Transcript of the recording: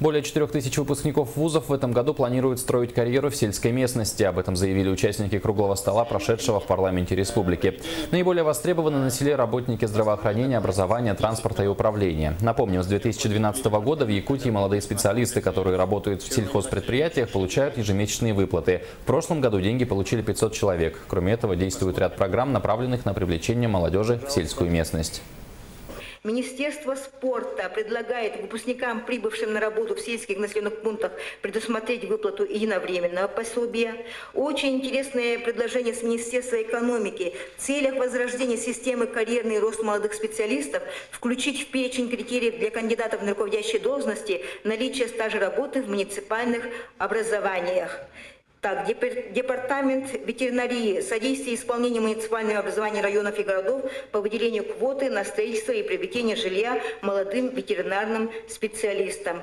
Более 4000 выпускников вузов в этом году планируют строить карьеру в сельской местности. Об этом заявили участники круглого стола, прошедшего в парламенте республики. Наиболее востребованы на селе работники здравоохранения, образования, транспорта и управления. Напомним, с 2012 года в Якутии молодые специалисты, которые работают в сельхозпредприятиях, получают ежемесячные выплаты. В прошлом году деньги получили 500 человек. Кроме этого, действует ряд программ, направленных на привлечение молодежи в сельскую местность. Министерство спорта предлагает выпускникам, прибывшим на работу в сельских населенных пунктах, предусмотреть выплату единовременного пособия. Очень интересное предложение с Министерства экономики. В целях возрождения системы карьерный рост молодых специалистов включить в перечень критериев для кандидатов на руководящие должности наличие стажа работы в муниципальных образованиях. Так, департамент ветеринарии, содействие исполнению муниципального образования районов и городов по выделению квоты на строительство и приобретение жилья молодым ветеринарным специалистам.